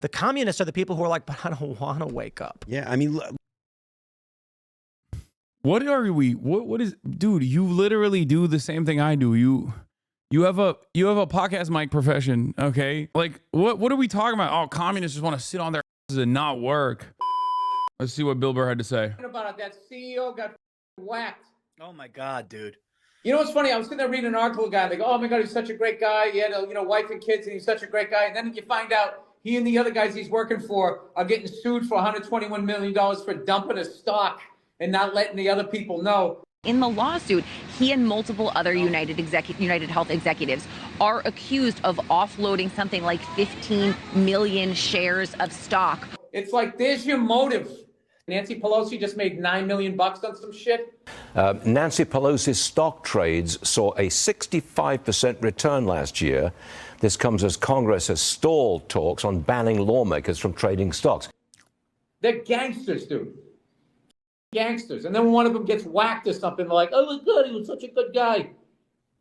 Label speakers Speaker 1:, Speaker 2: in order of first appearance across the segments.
Speaker 1: The communists are the people who are like, but I don't want to wake up.
Speaker 2: Yeah, I mean,
Speaker 3: what are we? What is, dude? You literally do the same thing I do. You have a podcast mic profession, okay? Like, what are we talking about? Oh, communists just want to sit on their asses and not work. Let's see what Bill Burr had to say.
Speaker 4: About it, that CEO got whacked.
Speaker 1: Oh my God, dude.
Speaker 4: You know what's funny? I was sitting there reading an article, guy. They go, "Oh my God, he's such a great guy. He had a wife and kids, and he's such a great guy." And then you find out he and the other guys he's working for are getting sued for $121 million for dumping a stock and not letting the other people know.
Speaker 5: In the lawsuit, he and multiple other United Health executives are accused of offloading something like 15 million shares of stock.
Speaker 4: It's like, there's your motive. Nancy Pelosi just made $9 million on some shit.
Speaker 6: Nancy Pelosi's stock trades saw a 65% return last year. This comes as Congress has stalled talks on banning lawmakers from trading stocks.
Speaker 4: They're gangsters, dude. Gangsters. And then when one of them gets whacked or something, they're like, "Oh my God, he was such a good guy."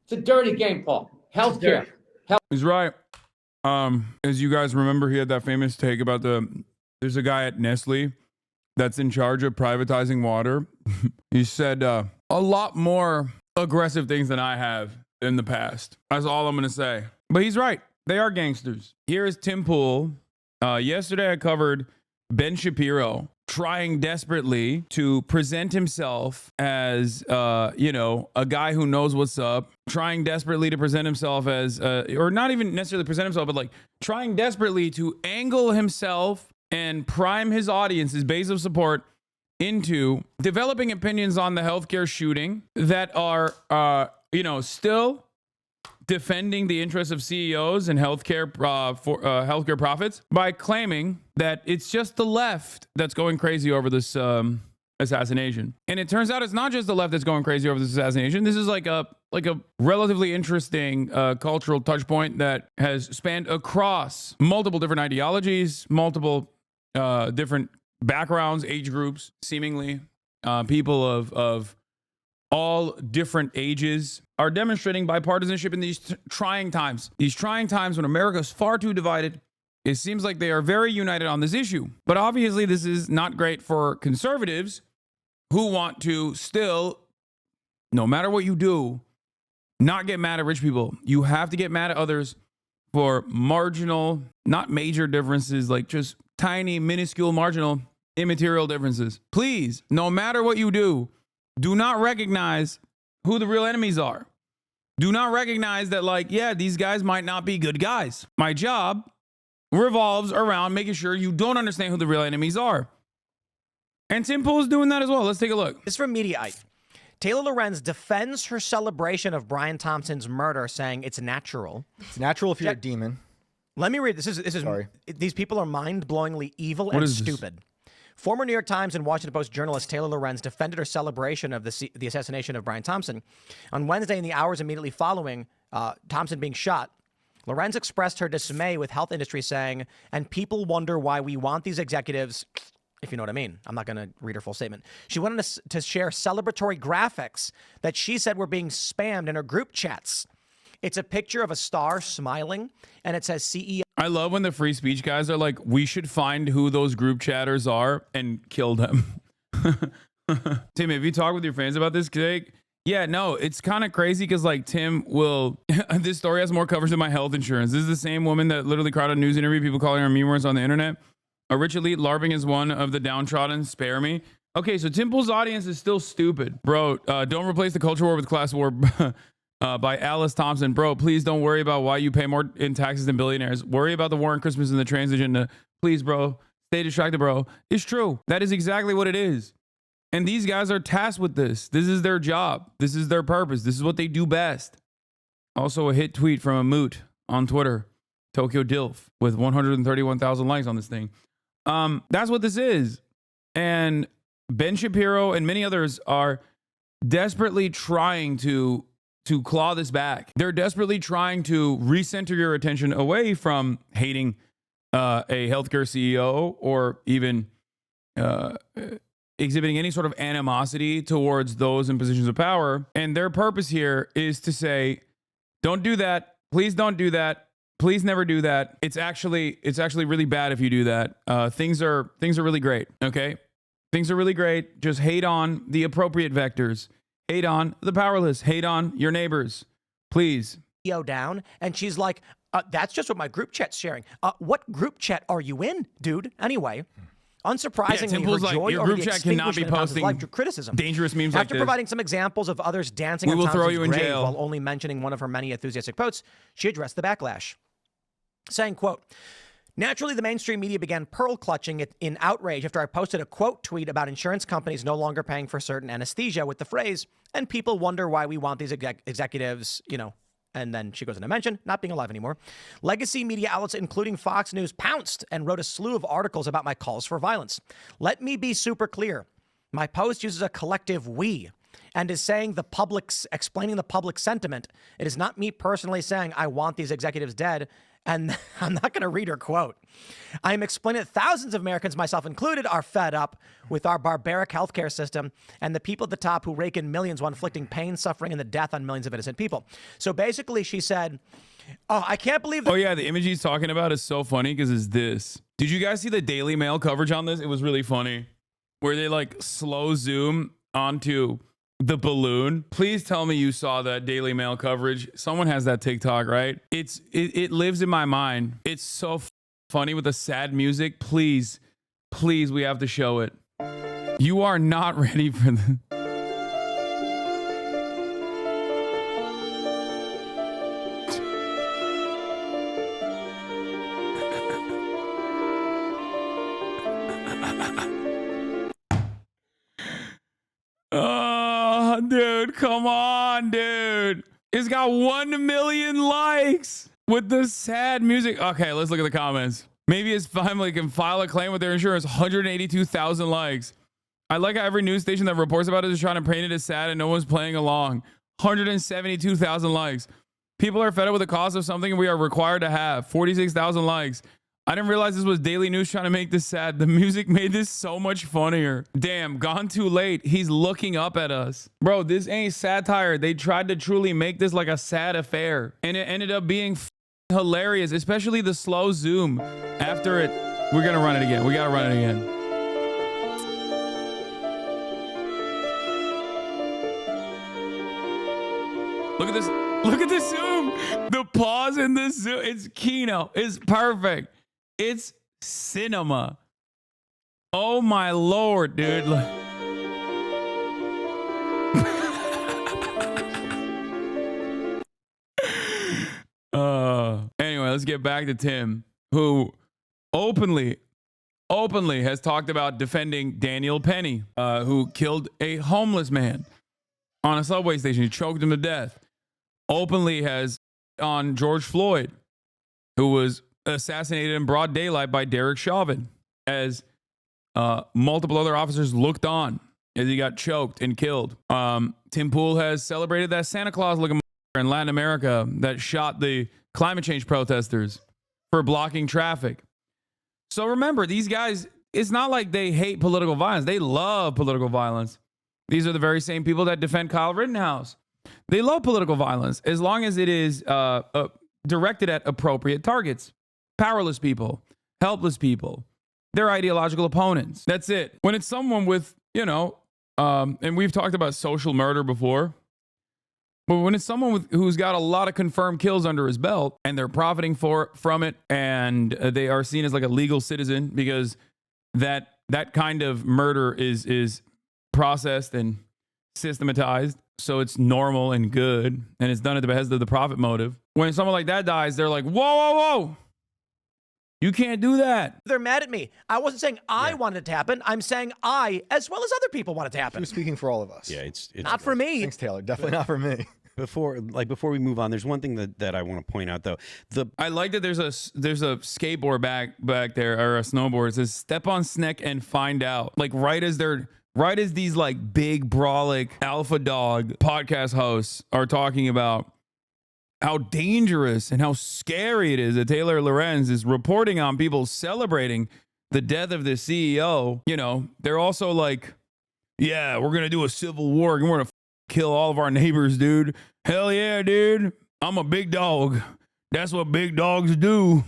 Speaker 4: It's a dirty game, Paul. Healthcare.
Speaker 3: He's right. As you guys remember, he had that famous take about there's a guy at Nestle that's in charge of privatizing water. He said a lot more aggressive things than I have in the past. That's all I'm going to say. But he's right. They are gangsters. Here is Tim Pool. Yesterday I covered Ben Shapiro trying desperately to present himself as, a guy who knows what's up, trying desperately to present himself as, or not even necessarily present himself, but like trying desperately to angle himself and prime his audience, his base of support, into developing opinions on the healthcare shooting that are, still defending the interests of CEOs and healthcare healthcare profits by claiming that it's just the left that's going crazy over this assassination. And it turns out it's not just the left that's going crazy over this assassination. This is like a relatively interesting cultural touch point that has spanned across multiple different ideologies, multiple different backgrounds, age groups, seemingly people of all different ages are demonstrating bipartisanship in these trying times. These trying times when America is far too divided. It seems like they are very united on this issue. But obviously this is not great for conservatives who want to still, no matter what you do, not get mad at rich people. You have to get mad at others for marginal, not major differences, like just tiny, minuscule, marginal, immaterial differences. Please, no matter what you do not recognize who the real enemies are. Do not recognize that, these guys might not be good guys. My job revolves around making sure you don't understand who the real enemies are. And Tim Pool is doing that as well. Let's take a look.
Speaker 1: This is from Mediaite. Taylor Lorenz defends her celebration of Brian Thompson's murder, saying it's natural.
Speaker 7: It's natural if you're a demon.
Speaker 1: Let me read. This is
Speaker 7: Sorry.
Speaker 1: These people are mind-blowingly evil
Speaker 3: What
Speaker 1: and
Speaker 3: is this?
Speaker 1: stupid. Former New York Times and Washington Post journalist Taylor Lorenz defended her celebration of the assassination of Brian Thompson. On Wednesday, in the hours immediately following Thompson being shot, Lorenz expressed her dismay with health industry, saying, "And people wonder why we want these executives," if you know what I mean. I'm not going to read her full statement. She went on to share celebratory graphics that she said were being spammed in her group chats. It's a picture of a star smiling, and it says CEO.
Speaker 3: I love when the free speech guys are like, we should find who those group chatters are and kill them. Tim, have you talked with your fans about this today? Yeah, no, it's kind of crazy because Tim will, this story has more coverage than my health insurance. This is the same woman that literally crowded a news interview, people calling her meme words on the internet. A rich elite LARPing is one of the downtrodden. Spare me. Okay, so Tim Pool's audience is still stupid. Bro, don't replace the culture war with class war. By Alice Thompson. Bro, please don't worry about why you pay more in taxes than billionaires. Worry about the war on Christmas and the trans agenda. Please, bro. Stay distracted, bro. It's true. That is exactly what it is. And these guys are tasked with this. This is their job. This is their purpose. This is what they do best. Also a hit tweet from a moot on Twitter. Tokyo Dilf with 131,000 likes on this thing. That's what this is. And Ben Shapiro and many others are desperately trying to claw this back. They're desperately trying to recenter your attention away from hating a healthcare CEO or even exhibiting any sort of animosity towards those in positions of power. And their purpose here is to say, don't do that. Please don't do that. Please never do that. It's actually really bad if you do that. Things are really great. Okay, things are really great. Just hate on the appropriate vectors. Hate on the powerless. Hate on your neighbors. Please.
Speaker 1: Down, and she's like, that's just what my group chat's sharing. What group chat are you in, dude? Anyway. Unsurprisingly,
Speaker 3: Temple's
Speaker 1: her
Speaker 3: like,
Speaker 1: joy
Speaker 3: your
Speaker 1: over
Speaker 3: group
Speaker 1: the
Speaker 3: chat cannot be
Speaker 1: extinguishment of Thompson's
Speaker 3: posting
Speaker 1: life drew criticism.
Speaker 3: dangerous memes like
Speaker 1: After
Speaker 3: this.
Speaker 1: providing some examples of others dancing
Speaker 3: We
Speaker 1: on
Speaker 3: will throw
Speaker 1: Thompson's
Speaker 3: you in
Speaker 1: grave
Speaker 3: jail.
Speaker 1: while only mentioning one of her many enthusiastic posts, she addressed the backlash, saying, quote, naturally, the mainstream media began pearl clutching it in outrage after I posted a quote tweet about insurance companies no longer paying for certain anesthesia with the phrase, and people wonder why we want these executives, you know. And then she goes into mention, not being alive anymore. Legacy media outlets, including Fox News, pounced and wrote a slew of articles about my calls for violence. Let me be super clear. My post uses a collective we and is saying explaining the public sentiment. It is not me personally saying I want these executives dead. And I'm not going to read her quote. I'm explaining that thousands of Americans, myself included, are fed up with our barbaric healthcare system and the people at the top who rake in millions while inflicting pain, suffering, and the death on millions of innocent people. So basically, she said, oh, I can't believe that.
Speaker 3: Oh, yeah. The image he's talking about is so funny because it's this. Did you guys see the Daily Mail coverage on this? It was really funny where they like slow zoom onto the balloon. Please tell me you saw that Daily Mail coverage. Someone has that TikTok, right? It lives in my mind. It's so funny with the sad music. Please, we have to show it. You are not ready for the... Oh, dude, come on, dude. It's got 1 million likes with the sad music. Okay, let's look at the comments. Maybe his family can file a claim with their insurance. 182,000 likes. I like how every news station that reports about it is trying to paint it as sad and no one's playing along. 172,000 likes. People are fed up with the cost of something we are required to have. 46,000 likes. I didn't realize this was Daily News trying to make this sad. The music made this so much funnier. Damn, gone too late. He's looking up at us. Bro, this ain't satire. They tried to truly make this like a sad affair. And it ended up being hilarious, especially the slow zoom after it. We're going to run it again. We got to run it again. Look at this. Look at the zoom. The pause in the zoom. It's Kino. It's perfect. It's cinema. Oh my Lord, dude. Anyway, let's get back to Tim, who openly has talked about defending Daniel Penny, who killed a homeless man on a subway station. He choked him to death. Openly has on George Floyd, who was assassinated in broad daylight by Derek Chauvin, as multiple other officers looked on as he got choked and killed. Tim Pool has celebrated that Santa Claus looking in Latin America that shot the climate change protesters for blocking traffic. So remember, these guys, it's not like they hate political violence. They love political violence. These are the very same people that defend Kyle Rittenhouse. They love political violence as long as it is directed at appropriate targets. Powerless people, helpless people, their ideological opponents. That's it. When it's someone with, and we've talked about social murder before, but when it's someone who's got a lot of confirmed kills under his belt and they're profiting from it, and they are seen as like a legal citizen because that kind of murder is processed and systematized, so it's normal and good, and it's done at the behest of the profit motive. When someone like that dies, they're like, whoa. You can't do that.
Speaker 1: They're mad at me. I wasn't saying I wanted it to happen. I'm saying I, as well as other people, want it to
Speaker 2: She
Speaker 1: happen.
Speaker 2: was speaking for all of us.
Speaker 7: Yeah, it's
Speaker 1: Not for me.
Speaker 2: Thanks, Taylor. Definitely not for me.
Speaker 7: Before we move on, there's one thing that I want to point out though.
Speaker 3: I like that there's a skateboard back there, or a snowboard. It says step on Sneck and find out. Like right as these like big brawlic alpha dog podcast hosts are talking about how dangerous and how scary it is that Taylor Lorenz is reporting on people celebrating the death of the CEO. They're also like, yeah, we're going to do a civil war and we're going to kill all of our neighbors, dude. Hell yeah, dude. I'm a big dog. That's what big dogs do.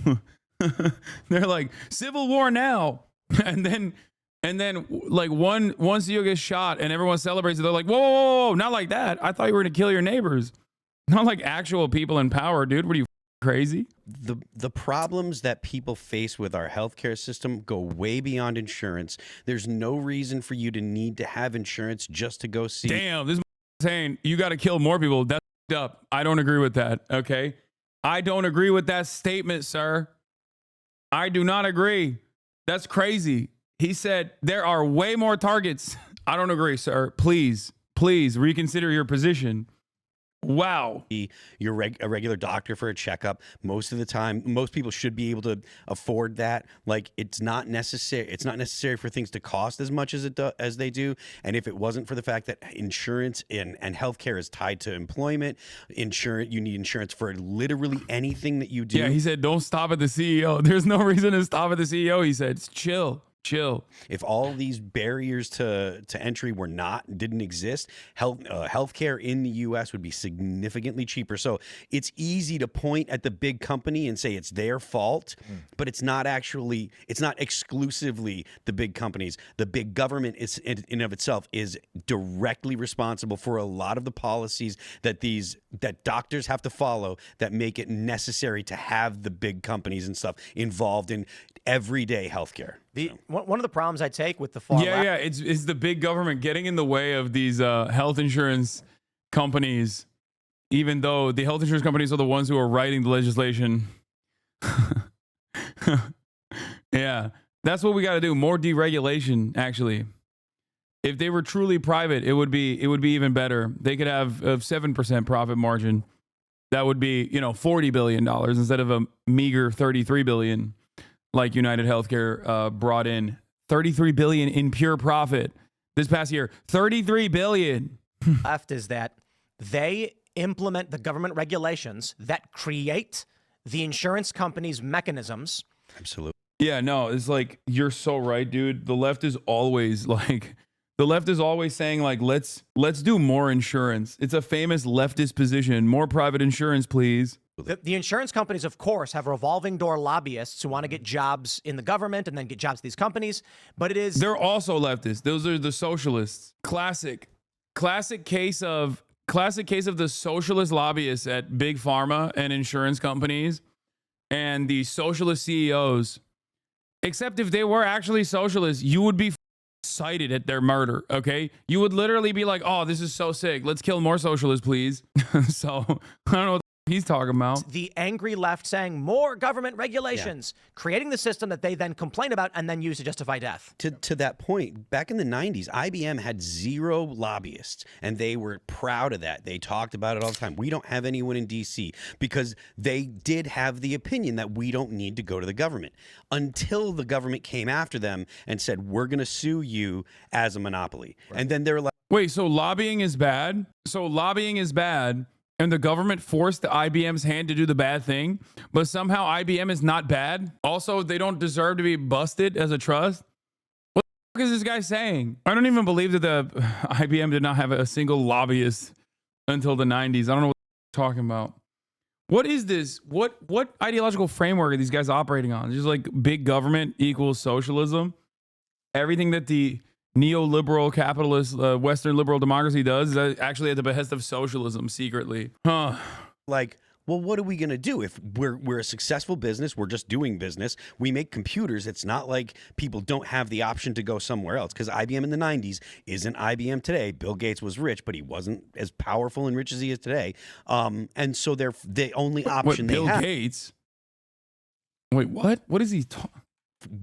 Speaker 3: They're like, civil war now. And then like one CEO gets shot and everyone celebrates it. They're like, whoa, whoa, whoa, whoa, not like that. I thought you were going to kill your neighbors. Not like actual people in power, dude. What are you, crazy?
Speaker 7: The problems that people face with our healthcare system go way beyond insurance. There's no reason for you to need to have insurance just to go see.
Speaker 3: Damn, this saying you got to kill more people. That's up. I don't agree with that. Okay. I don't agree with that statement, sir. I do not agree. That's crazy. He said there are way more targets. I don't agree, sir. Please reconsider your position. Wow.
Speaker 7: You're a regular doctor for a checkup. Most of the time, most people should be able to afford that. Like, it's not necessary. It's not necessary for things to cost as much as they do. And if it wasn't for the fact that insurance and healthcare is tied to employment, you need insurance for literally anything that you do.
Speaker 3: Yeah, he said, don't stop at the CEO. There's no reason to stop at the CEO. He said, chill.
Speaker 7: If all these barriers to entry didn't exist, healthcare in the U.S. would be significantly cheaper. So it's easy to point at the big company and say it's their fault, but it's not exclusively the big companies. The big government is in and of itself is directly responsible for a lot of the policies that doctors have to follow that make it necessary to have the big companies and stuff involved in everyday healthcare.
Speaker 1: One of the problems I take with the far left,
Speaker 3: it's the big government getting in the way of these health insurance companies, even though the health insurance companies are the ones who are writing the legislation. Yeah, that's what we got to do. More deregulation, actually. If they were truly private, it would be even better. They could have a 7% profit margin. That would be, $40 billion instead of a meager $33 billion. Like UnitedHealthcare brought in $33 billion in pure profit this past year. $33 billion.
Speaker 1: left is that they implement the government regulations that create the insurance companies' mechanisms.
Speaker 7: Absolutely.
Speaker 3: Yeah, no, it's like, you're so right, dude. The left is always saying like, let's do more insurance. It's a famous leftist position. More private insurance, please.
Speaker 1: The insurance companies, of course, have revolving door lobbyists who want to get jobs in the government and then get jobs to these companies. But they're
Speaker 3: also leftists. Those are the socialists. Classic case of the socialist lobbyists at big pharma and insurance companies and the socialist CEOs. Except if they were actually socialists, you would be excited at their murder. Okay, you would literally be like, "Oh, this is so sick. Let's kill more socialists, please." So I don't know what he's talking about.
Speaker 1: The angry left saying more government regulations, creating the system that they then complain about and then use to justify death.
Speaker 7: To that point, back in the 90s, IBM had 0 lobbyists, and they were proud of that. They talked about it all the time. We don't have anyone in D.C. because they did have the opinion that we don't need to go to the government until the government came after them and said, we're going to sue you as a monopoly. Right. And then they're like,
Speaker 3: wait, so lobbying is bad? And the government forced the IBM's hand to do the bad thing, but somehow IBM is not bad. Also, they don't deserve to be busted as a trust. What the fuck is this guy saying? I don't even believe that the IBM did not have a single lobbyist until the 90s. I don't know what they're talking about. What is this? What ideological framework are these guys operating on? Just like big government equals socialism. Everything that the neoliberal capitalist Western liberal democracy does is actually at the behest of socialism secretly.
Speaker 7: Like, well, what are we going to do if we're a successful business? We're just doing business. We make computers. It's not like people don't have the option to go somewhere else, because IBM in the 90s isn't IBM today. Bill Gates was rich, but he wasn't as powerful and rich as he is today. And so they're the only option they have.
Speaker 3: Bill Gates? Wait, what? What is he talking?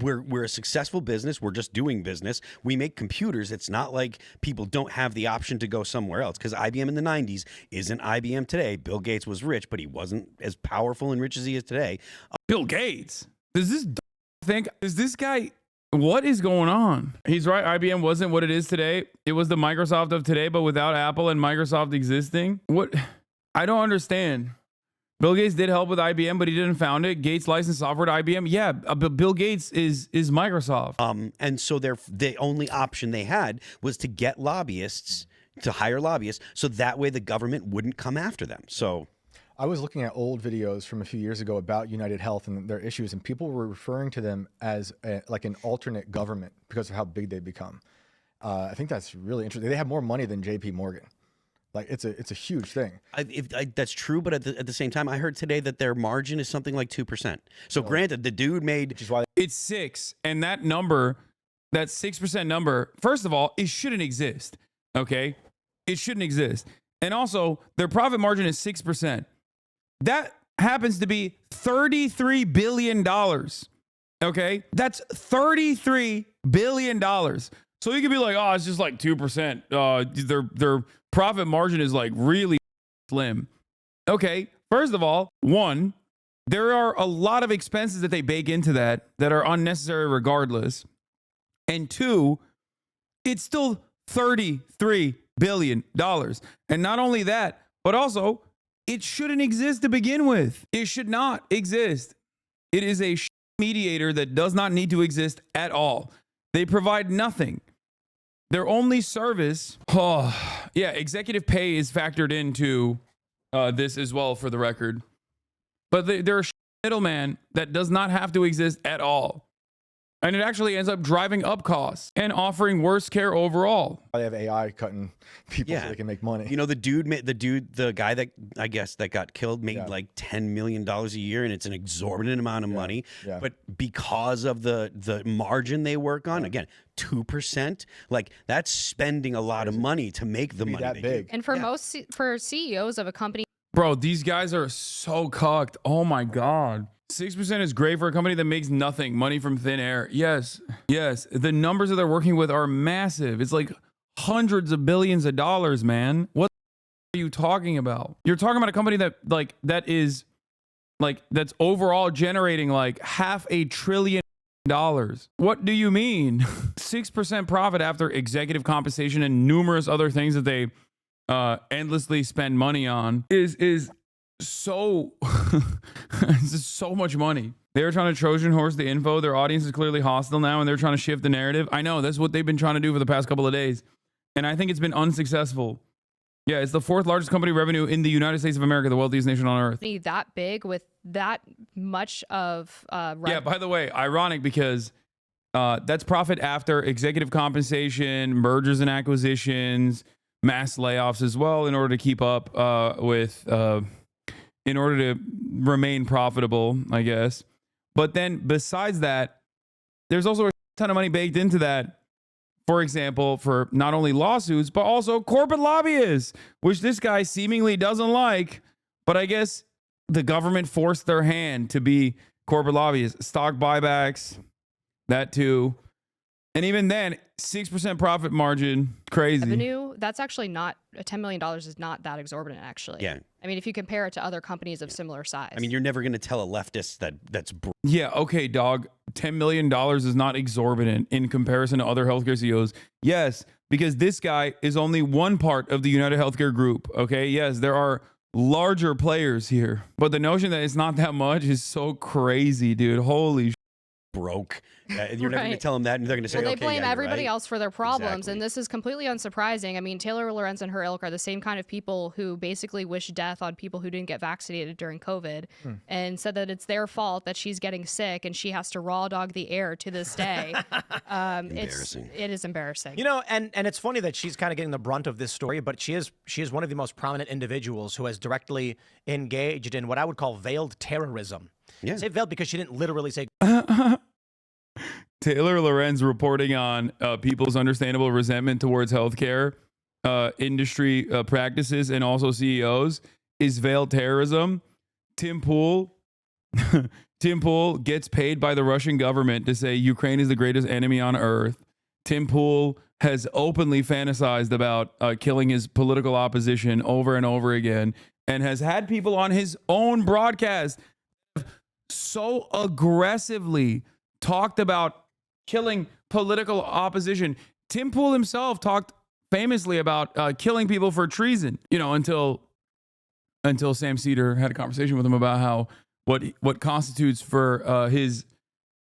Speaker 7: We're a successful business. We're just doing business. We make computers. It's not like people don't have the option to go somewhere else, because IBM in the 90s isn't IBM today. Bill Gates was rich, but he wasn't as powerful and rich as he is today.
Speaker 3: Bill Gates? Does this guy, what is going on? He's right. IBM wasn't what it is today. It was the Microsoft of today, but without Apple and Microsoft existing. What? I don't understand. Bill Gates did help with IBM, but he didn't found it. Gates licensed software to IBM. Yeah, but Bill Gates is Microsoft.
Speaker 7: And so the only option they had was to get lobbyists, to hire lobbyists, so that way the government wouldn't come after them. So
Speaker 2: I was looking at old videos from a few years ago about United Health and their issues, and people were referring to them as like an alternate government because of how big they become. I think that's really interesting. They have more money than JP Morgan. Like it's a huge thing.
Speaker 7: That's true, but at the same time, I heard today that their margin is something like 2%. So granted, the dude made,
Speaker 2: Which is why
Speaker 3: It's 6, and that number, that 6% number, first of all, it shouldn't exist. Okay, it shouldn't exist. And also, their profit margin is 6%. That happens to be $33 billion. Okay, that's $33 billion. So you could be like, oh, it's just like 2%. Their profit margin is like really slim. Okay, first of all, one, there are a lot of expenses that they bake into that are unnecessary regardless. And two, it's still $33 billion. And not only that, but also it shouldn't exist to begin with. It should not exist. It is a mediator that does not need to exist at all. They provide nothing. Their only service, executive pay is factored into this as well, for the record. But they're a middleman that does not have to exist at all. And it actually ends up driving up costs and offering worse care overall.
Speaker 2: they have AI cutting people
Speaker 7: Yeah.
Speaker 2: so they can make money.
Speaker 7: you know, the guy that I guess that got killed made like $10 million a year, and it's an exorbitant amount of money.
Speaker 2: Yeah.
Speaker 7: But because of the margin they work on, again, 2%, like that's spending a lot of money to make the
Speaker 2: Be
Speaker 7: money
Speaker 2: that
Speaker 7: they
Speaker 2: big.
Speaker 7: do.
Speaker 8: And for CEOs of a company
Speaker 3: Bro, these guys are so cucked. Oh my God. 6% is great for a company that makes nothing, money from thin air. Yes. The numbers that they're working with are massive. It's like hundreds of billions of dollars, man. What are you talking about? You're talking about a company that's overall generating like $500 billion. What do you mean? 6% profit after executive compensation and numerous other things that they endlessly spend money on is so this is so much money. They're trying to Trojan horse the info. Their audience is clearly hostile now, and they're trying to shift the narrative. I know that's what they've been trying to do for the past couple of days, and I think it's been unsuccessful. Yeah, it's the 4th largest company revenue in the United States of America, the wealthiest nation on earth.
Speaker 8: that big with that much of
Speaker 3: Yeah, by the way, ironic because that's profit after executive compensation, mergers and acquisitions, mass layoffs as well, in order to keep up in order to remain profitable, I guess. But then besides that, there's also a ton of money baked into that. For example, for not only lawsuits, but also corporate lobbyists, which this guy seemingly doesn't like. But I guess the government forced their hand to be corporate lobbyists. Stock buybacks, that too. And even then, 6% profit margin, crazy.
Speaker 8: revenue, that's actually not $10 million is not that exorbitant, actually.
Speaker 7: Yeah.
Speaker 8: I mean, if you compare it to other companies of similar size.
Speaker 7: I mean, you're never going to tell a leftist that's
Speaker 3: Yeah, okay, dog. $10 million is not exorbitant in comparison to other healthcare CEOs. Yes, because this guy is only one part of the UnitedHealthcare group. Okay, yes, there are larger players here. But the notion that it's not that much is so crazy, dude. Holy
Speaker 7: broke. You're never going to
Speaker 8: Right.
Speaker 7: tell them that, and they're going to say,
Speaker 8: Well, they
Speaker 7: okay,
Speaker 8: blame
Speaker 7: yeah, you're
Speaker 8: everybody
Speaker 7: right.
Speaker 8: else for their problems,
Speaker 7: Exactly.
Speaker 8: and this is completely unsurprising. I mean, Taylor Lorenz and her ilk are the same kind of people who basically wish death on people who didn't get vaccinated during COVID, and said that it's their fault that she's getting sick and she has to raw dog the air to this day.
Speaker 7: Embarrassing.
Speaker 8: It is embarrassing.
Speaker 1: You know, and it's funny that she's kind of getting the brunt of this story, but she is one of the most prominent individuals who has directly engaged in what I would call veiled terrorism.
Speaker 7: Yeah.
Speaker 1: I say veiled because she didn't literally say
Speaker 3: Taylor Lorenz reporting on people's understandable resentment towards healthcare industry practices and also CEOs is veiled terrorism. Tim Pool gets paid by the Russian government to say Ukraine is the greatest enemy on earth. Tim Pool has openly fantasized about killing his political opposition over and over again, and has had people on his own broadcast so aggressively talked about killing political opposition. Tim Pool himself talked famously about killing people for treason, you know, until Sam Cedar had a conversation with him about how what constitutes for his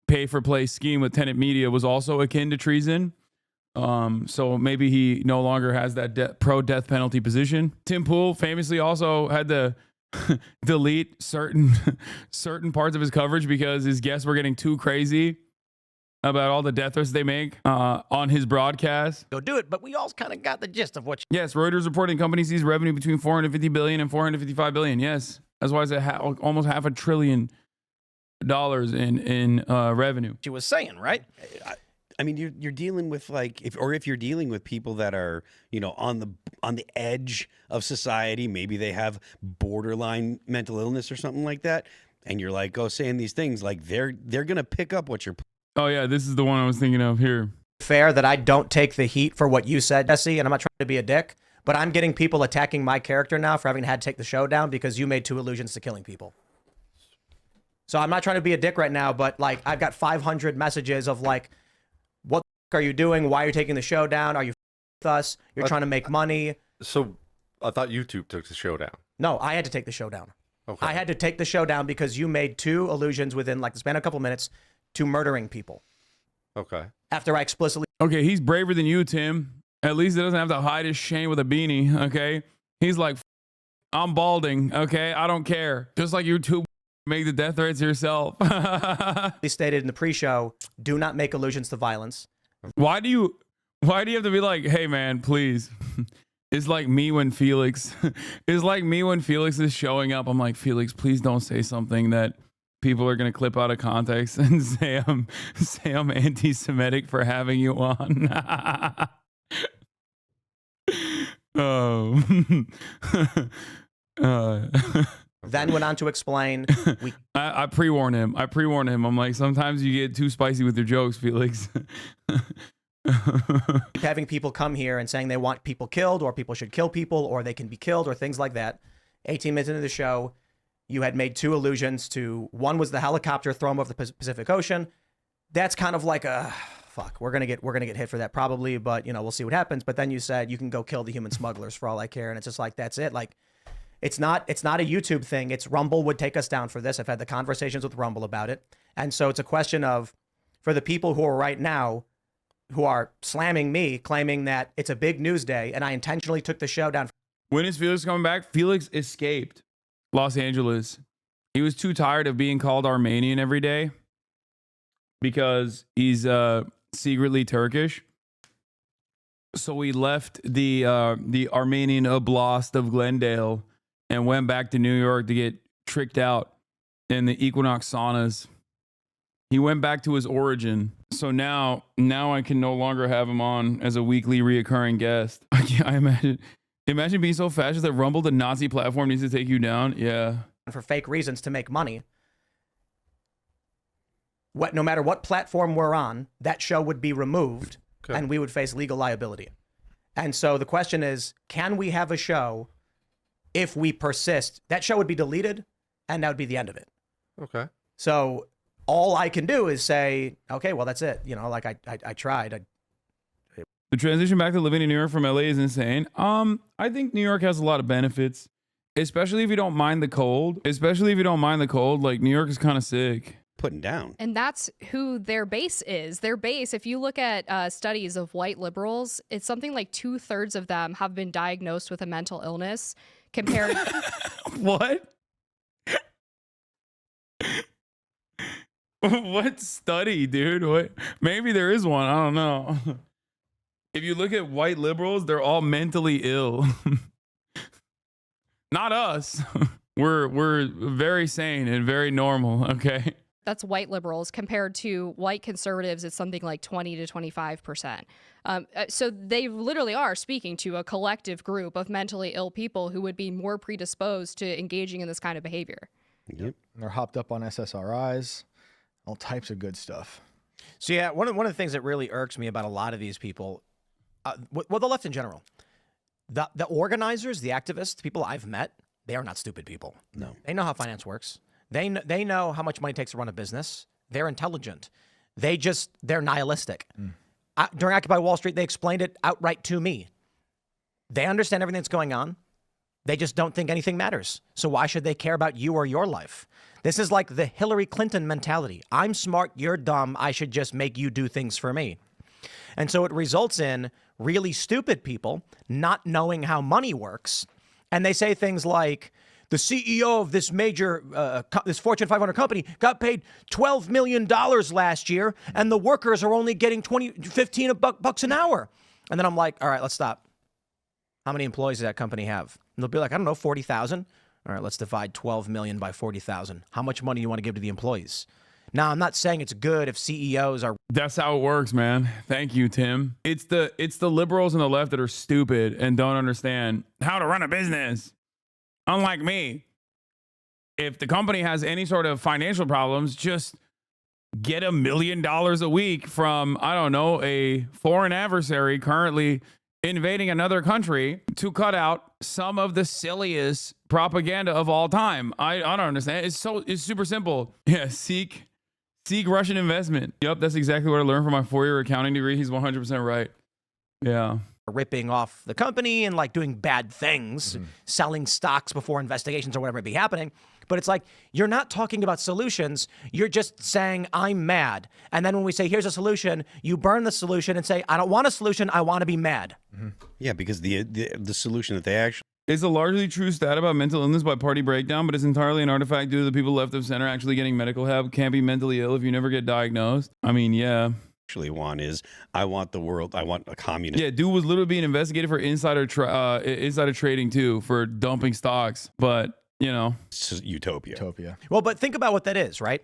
Speaker 3: pay for play scheme with Tenet Media was also akin to treason. So maybe he no longer has that pro death penalty position. Tim Pool famously also had the delete certain parts of his coverage because his guests were getting too crazy about all the death threats they make on his broadcast.
Speaker 1: Go do it, but we all kind of got the gist of what
Speaker 3: Yes, Reuters reporting company sees revenue between 450 billion and 455 billion. Yes, that's why it's almost $500 billion in revenue.
Speaker 1: she was saying, right?
Speaker 7: I mean, you're dealing with like if you're dealing with people that are, you know, on the edge of society, maybe they have borderline mental illness or something like that, and you're like, saying these things, like they're gonna pick up what you're.
Speaker 3: Oh yeah, this is the one I was thinking of here.
Speaker 1: Fair that I don't take the heat for what you said, Jesse, and I'm not trying to be a dick, but I'm getting people attacking my character now for having had to take the show down because you made 2 allusions to killing people. So I'm not trying to be a dick right now, but like I've got 500 messages of like, what the fuck are you doing? Why are you taking the show down? Are you with us? You're trying to make money.
Speaker 9: So I thought YouTube took the show down.
Speaker 1: No, I had to take the show down.
Speaker 9: Okay.
Speaker 1: I had to take the show down because you made 2 allusions within like the span of a couple minutes to murdering people.
Speaker 9: Okay.
Speaker 1: After I explicitly.
Speaker 3: Okay, he's braver than you, Tim. At least he doesn't have to hide his shame with a beanie, okay? He's like, I'm balding, okay? I don't care. Just like you two make the death threats yourself.
Speaker 1: stated in the pre-show, do not make allusions to violence.
Speaker 3: Why do you have to be like, hey man, please? It's like me when Felix is showing up. I'm like, Felix, please don't say something that people are gonna clip out of context and say I'm anti-Semitic for having you on. Oh.
Speaker 1: Then went on to explain.
Speaker 3: I pre-warned him. I'm like, sometimes you get too spicy with your jokes, Felix.
Speaker 1: Having people come here and saying they want people killed or people should kill people or they can be killed or things like that. 18 minutes into the show, you had made 2 allusions to, one was the helicopter thrown over the Pacific Ocean. That's kind of like a fuck. We're gonna get hit for that probably, but you know, we'll see what happens. But then you said you can go kill the human smugglers for all I care, and it's just like that's it. Like it's not a YouTube thing. It's Rumble would take us down for this. I've had the conversations with Rumble about it, and so it's a question of for the people who are right now who are slamming me, claiming that it's a big news day, and I intentionally took the show down.
Speaker 3: When is Felix coming back? Felix escaped Los Angeles. He was too tired of being called Armenian every day because he's secretly Turkish. So he left the Armenian Oblast of Glendale and went back to New York to get tricked out in the Equinox saunas. He went back to his origin. So now I can no longer have him on as a weekly reoccurring guest. I imagine being so fascist that Rumble, the Nazi platform, needs to take you down. Yeah.
Speaker 1: For fake reasons to make money. No matter what platform we're on, that show would be removed and we would face legal liability. And so the question is, can we have a show if we persist? That show would be deleted and that would be the end of it.
Speaker 9: Okay.
Speaker 1: So all I can do is say, okay, well, that's it. You know, like I tried.
Speaker 3: The transition back to living in New York from LA is insane. I think New York has a lot of benefits, especially if you don't mind the cold. Like New York is kind of sick.
Speaker 7: Putting down.
Speaker 8: And that's who their base is. Their base, if you look at studies of white liberals, it's something like 2/3 of them have been diagnosed with a mental illness compared.
Speaker 3: What? What study, dude? What? Maybe there is one. I don't know. If you look at white liberals, they're all mentally ill. Not us. We're very sane and very normal, okay?
Speaker 8: That's white liberals. Compared to white conservatives, it's something like 20 to 25%. So they literally are speaking to a collective group of mentally ill people who would be more predisposed to engaging in this kind of behavior.
Speaker 2: Yep. They're hopped up on SSRIs, all types of good stuff.
Speaker 1: So yeah, one of the things that really irks me about a lot of these people, well, the left in general, the organizers, the activists, the people I've met, they are not stupid people.
Speaker 7: No.
Speaker 1: They know how finance works. They know how much money it takes to run a business. They're intelligent. They're nihilistic. During Occupy Wall Street, they explained it outright to me. They understand everything that's going on. They just don't think anything matters. So why should they care about you or your life? This is like the Hillary Clinton mentality. I'm smart, you're dumb. I should just make you do things for me. And so it results in really stupid people not knowing how money works. And they say things like, the CEO of this major, this Fortune 500 company got paid $12 million last year, and the workers are only getting 15 bucks an hour. And then I'm like, all right, let's stop. How many employees does that company have? And they'll be like, I don't know, 40,000. All right, let's divide 12 million by 40,000. How much money do you want to give to the employees? Now, I'm not saying it's good if CEOs are.
Speaker 3: That's how it works, man. Thank you, Tim. It's the liberals on the left that are stupid and don't understand how to run a business. Unlike me, if the company has any sort of financial problems, just get $1 million a week from, I don't know, a foreign adversary currently invading another country to cut out some of the silliest propaganda of all time. I don't understand. It's super simple. Yeah, seek Russian investment. Yep, that's exactly what I learned from my 4-year accounting degree. He's 100% right. Yeah.
Speaker 1: Ripping off the company and like doing bad things, selling stocks before investigations or whatever may be happening. But it's like, you're not talking about solutions. You're just saying, I'm mad. And then when we say, here's a solution, you burn the solution and say, I don't want a solution. I want to be mad.
Speaker 7: Yeah, because the solution that they actually.
Speaker 3: It's a largely true stat about mental illness by party breakdown, but it's entirely an artifact due to the people left of center actually getting medical help. Can't be mentally ill if you never get diagnosed. I mean, yeah.
Speaker 7: Actually want is, I want the world, I want a communist.
Speaker 3: Yeah, dude was literally being investigated for insider trading too, for dumping stocks. But, you know.
Speaker 7: It's utopia.
Speaker 1: Well, but think about what that is, right?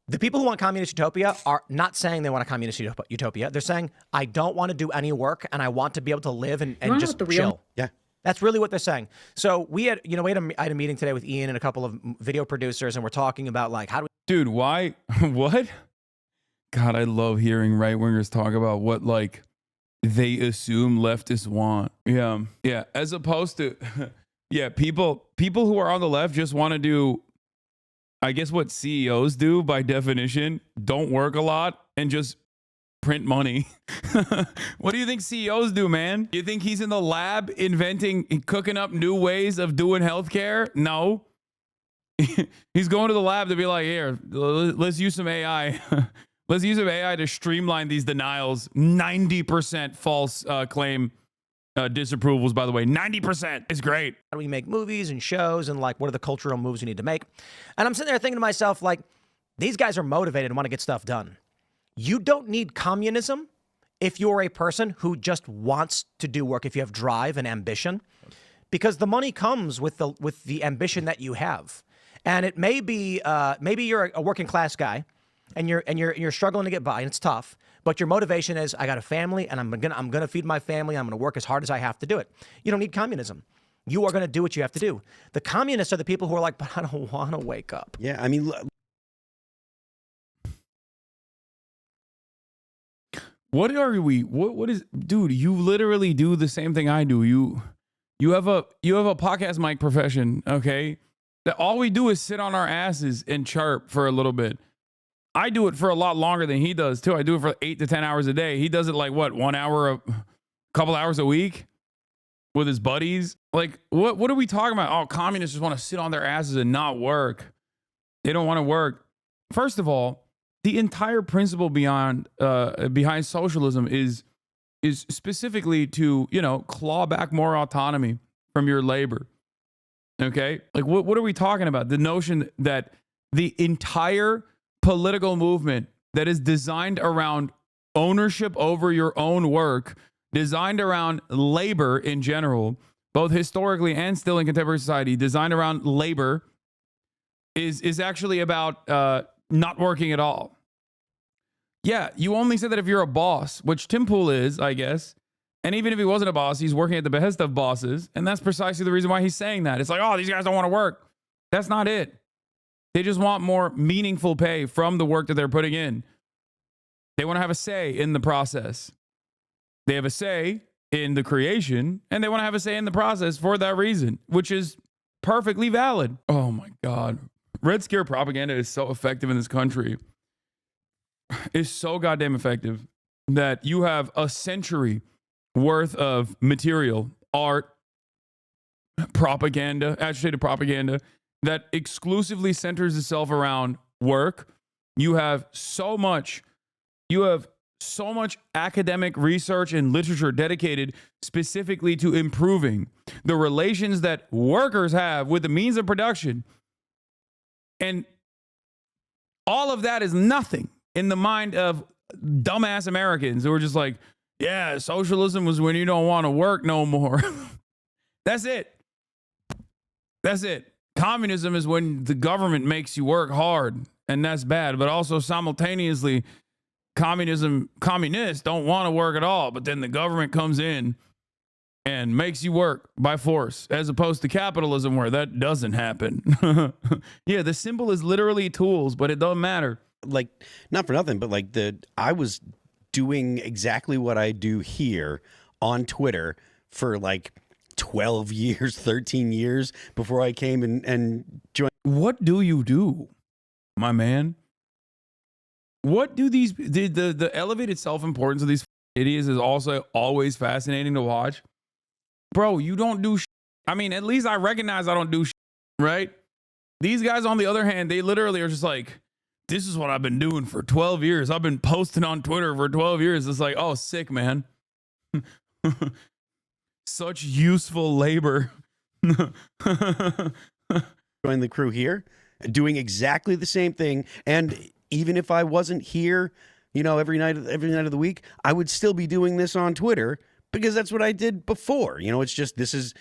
Speaker 1: The people who want communist utopia are not saying they want a communist utopia. They're saying, I don't want to do any work and I want to be able to live and just chill.
Speaker 7: Yeah.
Speaker 1: That's really what they're saying. So we had a meeting today with Ian and a couple of video producers, and we're talking about like, how do we...
Speaker 3: Dude, why? What? God, I love hearing right-wingers talk about what, like, they assume leftists want. Yeah. Yeah. As opposed to, yeah, people who are on the left just want to do, I guess, what CEOs do by definition, don't work a lot and just print money. What do you think CEOs do, man? You think he's in the lab cooking up new ways of doing healthcare? No. He's going to the lab to be like, here, let's use some AI. Let's use some AI to streamline these denials. 90% false claim disapprovals, by the way. 90%. It's great.
Speaker 1: How do we make movies and shows, and like, what are the cultural moves we need to make? And I'm sitting there thinking to myself, like, these guys are motivated and want to get stuff done. You don't need communism if you're a person who just wants to do work, if you have drive and ambition, because the money comes with the ambition that you have. And it may be, maybe you're a working class guy and you're struggling to get by and it's tough, but your motivation is, I got a family and I'm gonna feed my family. I'm gonna work as hard as I have to do it. You don't need communism. You are gonna do what you have to do. The communists are the people who are like, but I don't want to wake up.
Speaker 7: Yeah, I mean,
Speaker 3: what are we? What is, dude? You literally do the same thing I do. You have a podcast mic profession, okay? That all we do is sit on our asses and chirp for a little bit. I do it for a lot longer than he does too. I do it for 8 to 10 hours a day. He does it like what, 1 hour, a couple hours a week with his buddies. Like, what are we talking about? Oh, communists just want to sit on their asses and not work. They don't want to work. First of all, the entire principle behind socialism is specifically to, claw back more autonomy from your labor. Okay? Like, what are we talking about? The notion that the entire political movement that is designed around ownership over your own work, designed around labor in general, both historically and still in contemporary society, designed around labor, is actually about not working at all. Yeah, you only say that if you're a boss, which Tim Pool is, I guess. And even if he wasn't a boss, he's working at the behest of bosses. And that's precisely the reason why he's saying that. It's like, oh, these guys don't want to work. That's not it. They just want more meaningful pay from the work that they're putting in. They want to have a say in the process. They have a say in the creation, and they want to have a say in the process for that reason, which is perfectly valid. Oh my God. Red Scare propaganda is so effective in this country. It's so goddamn effective that you have a century worth of material, art, propaganda, agitated propaganda that exclusively centers itself around work. You have so much so much academic research and literature dedicated specifically to improving the relations that workers have with the means of production. And all of that is nothing in the mind of dumbass Americans who are just like, yeah, socialism was when you don't want to work no more. That's it. That's it. Communism is when the government makes you work hard, and that's bad. But also simultaneously, communists don't want to work at all, but then the government comes in and makes you work by force, as opposed to capitalism where that doesn't happen. Yeah, the symbol is literally tools, but it doesn't matter.
Speaker 7: Like, not for nothing, but like I was doing exactly what I do here on Twitter for like 12 years, 13 years before I came and joined.
Speaker 3: What do you do, my man? What do these, the elevated self-importance of these idiots is also always fascinating to watch. Bro, you don't do shit. I mean, at least I recognize I don't do shit, right? These guys, on the other hand, they literally are just like, this is what I've been doing for 12 years. I've been posting on Twitter for 12 years. It's like, oh, sick, man. Such useful labor.
Speaker 7: Join the crew here, doing exactly the same thing. And even if I wasn't here, you know, every night of the week, I would still be doing this on Twitter because that's what I did before. You know, it's just this is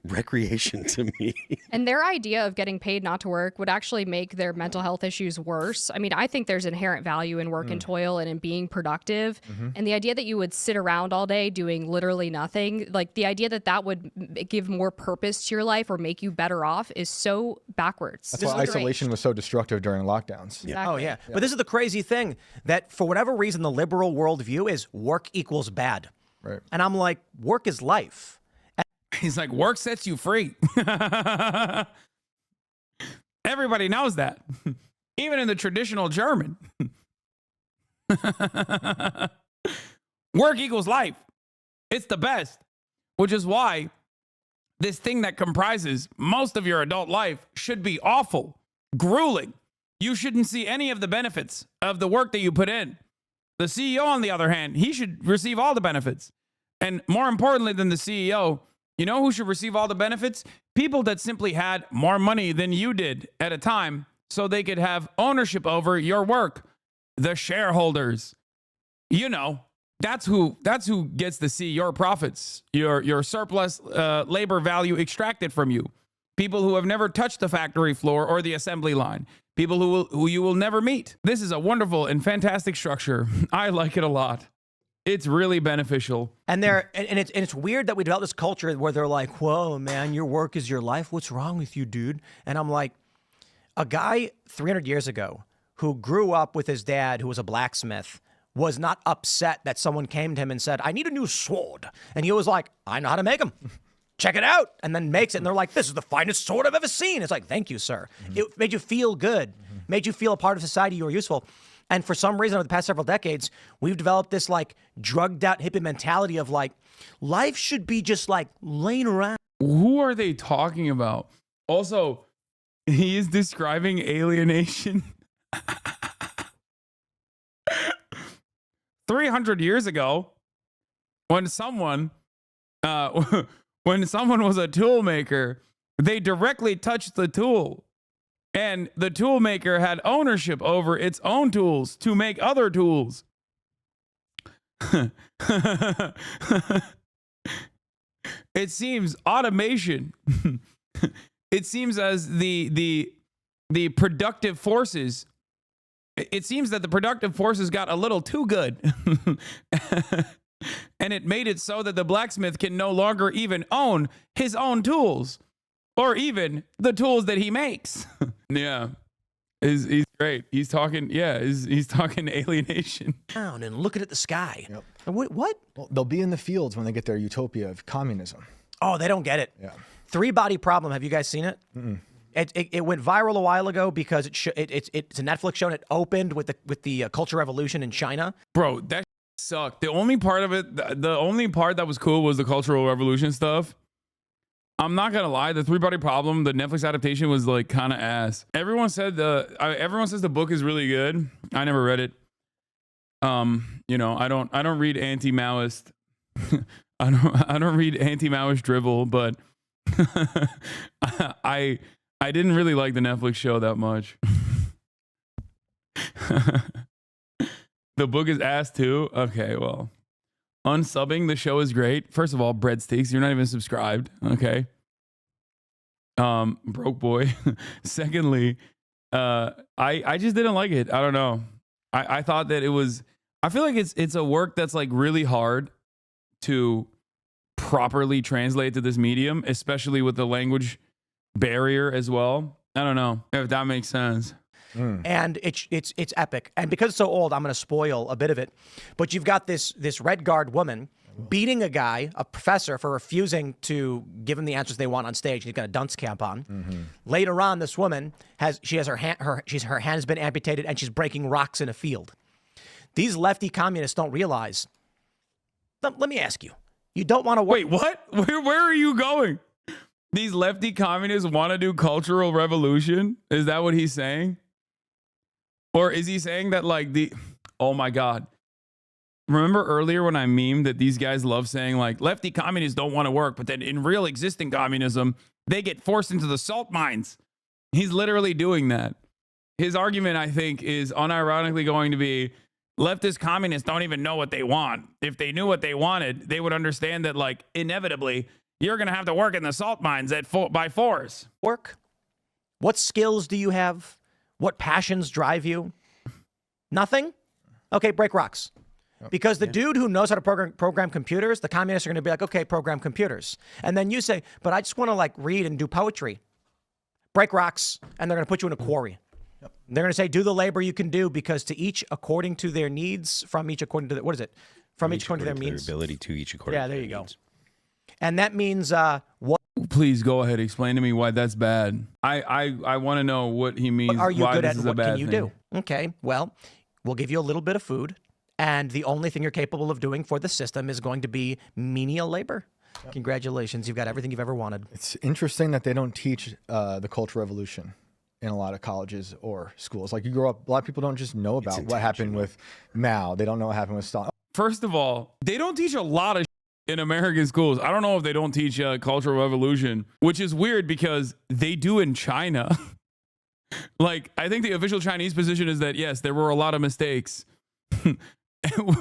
Speaker 7: recreation to me.
Speaker 8: And their idea of getting paid not to work would actually make their mental health issues worse. I mean, I think there's inherent value in work and toil and in being productive. And the idea that you would sit around all day doing literally nothing, like the idea that that would give more purpose to your life or make you better off is so backwards.
Speaker 2: That's why isolation was so destructive during lockdowns.
Speaker 8: Exactly.
Speaker 1: Oh, yeah. But this is the crazy thing, that for whatever reason, the liberal worldview is work equals bad.
Speaker 2: Right.
Speaker 1: And I'm like, work is life.
Speaker 3: He's like, work sets you free. Everybody knows that. Even in the traditional German. Work equals life. It's the best. Which is why this thing that comprises most of your adult life should be awful, grueling. You shouldn't see any of the benefits of the work that you put in. The CEO, on the other hand, he should receive all the benefits. And more importantly than the CEO, you know who should receive all the benefits? People that simply had more money than you did at a time so they could have ownership over your work. The shareholders. You know, that's who gets to see your profits, your surplus labor value extracted from you. People who have never touched the factory floor or the assembly line. People who you will never meet. This is a wonderful and fantastic structure. I like it a lot. It's really beneficial.
Speaker 1: And it's weird that we develop this culture where they're like, whoa, man, your work is your life. What's wrong with you, dude? And I'm like, a guy 300 years ago who grew up with his dad, who was a blacksmith, was not upset that someone came to him and said, I need a new sword. And he was like, I know how to make them. Check it out. And then makes it. And they're like, this is the finest sword I've ever seen. It's like, thank you, sir. It made you feel good, made you feel a part of society. You were useful. And for some reason, over the past several decades, we've developed this like drugged out hippie mentality of like, life should be just like laying around.
Speaker 3: Who are they talking about? Also, he is describing alienation. 300 years ago, when someone was a tool maker, they directly touched the tool. And the tool maker had ownership over its own tools to make other tools. It seems automation. It seems as the productive forces. It seems that the productive forces got a little too good. And it made it so that the blacksmith can no longer even own his own tools. Or even the tools that he makes. Yeah. He's great. He's talking, he's talking alienation.
Speaker 1: Down and looking at the sky.
Speaker 2: Yep.
Speaker 1: And what?
Speaker 2: Well, they'll be in the fields when they get their utopia of communism.
Speaker 1: Oh, they don't get it.
Speaker 2: Yeah.
Speaker 1: 3-Body Problem. Have you guys seen it? It went viral a while ago because it's a Netflix show and it opened with the Culture Revolution in China.
Speaker 3: Bro, that sucked. The only part of it, the only part that was cool was the Cultural Revolution stuff. I'm not gonna lie, the 3-Body Problem, the Netflix adaptation was like kind of ass. Everyone says the book is really good. I never read it. You know, I don't read anti-Maoist. I don't read anti-Maoist drivel, but I didn't really like the Netflix show that much. The book is ass too. Okay, well, unsubbing the show is great. First of all, breadsticks. You're not even subscribed. Okay. Broke boy. Secondly, I just didn't like it. I don't know. I thought that it was. I feel like it's a work that's like really hard to properly translate to this medium, especially with the language barrier as well. I don't know if that makes sense.
Speaker 1: And it's epic. And because it's so old, I'm going to spoil a bit of it. But you've got this Red Guard woman beating a guy, a professor, for refusing to give him the answers they want on stage. He's got a dunce cap on. Later on, this woman has her hand has been amputated and she's breaking rocks in a field. These lefty communists don't realize. Let me ask you. You don't want to work.
Speaker 3: Wait, what? Where are you going? These lefty communists want to do cultural revolution? Is that what he's saying? Or is he saying that like oh my God. Remember earlier when I memed that these guys love saying like lefty communists don't want to work, but then in real existing communism, they get forced into the salt mines. He's literally doing that. His argument, I think, is unironically going to be leftist communists don't even know what they want. If they knew what they wanted, they would understand that like inevitably you're going to have to work in the salt mines by force.
Speaker 1: Work? What skills do you have? What passions drive you? Nothing? Okay, break rocks. Because the dude who knows how to program computers, the communists are going to be like, okay, program computers. And then you say, but I just want to like read and do poetry. Break rocks, and they're going to put you in a quarry. They're going to say, do the labor you can do, because to each according to their needs, from each according to what is it? From each according to their means.
Speaker 7: Their ability to each according to their needs.
Speaker 1: Yeah, there you go. And that means what?
Speaker 3: Please go ahead. Explain to me why that's bad. I want to know what he means.
Speaker 1: What are you
Speaker 3: why
Speaker 1: good
Speaker 3: this
Speaker 1: at?
Speaker 3: is
Speaker 1: What
Speaker 3: a bad
Speaker 1: can you
Speaker 3: thing.
Speaker 1: do? Okay, well, we'll give you a little bit of food. And the only thing you're capable of doing for the system is going to be menial labor. Congratulations. You've got everything you've ever wanted.
Speaker 2: It's interesting that they don't teach the Cultural Revolution in a lot of colleges or schools. Like you grow up, a lot of people don't just know about what happened with Mao. They don't know what happened with Stalin.
Speaker 3: First of all, they don't teach a lot of in American schools. I don't know if they don't teach Cultural Revolution, which is weird because they do in China. Like, I think the official Chinese position is that, yes, there were a lot of mistakes.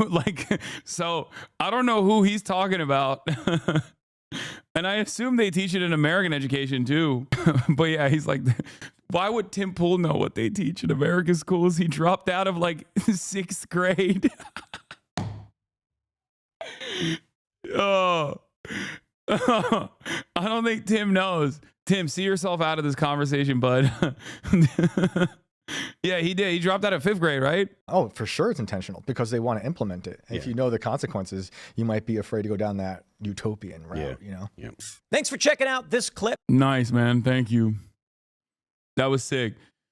Speaker 3: Like, so I don't know who he's talking about. And I assume they teach it in American education too. But yeah, he's like, why would Tim Pool know what they teach in American schools? He dropped out of like 6th grade. Oh, I don't think Tim knows. Tim, see yourself out of this conversation, bud. Yeah, he did. He dropped out of 5th grade, right?
Speaker 2: Oh, for sure it's intentional because they want to implement it. And if you know the consequences, you might be afraid to go down that utopian route, you know?
Speaker 1: Thanks for checking out this clip.
Speaker 3: Nice, man. Thank you. That was sick.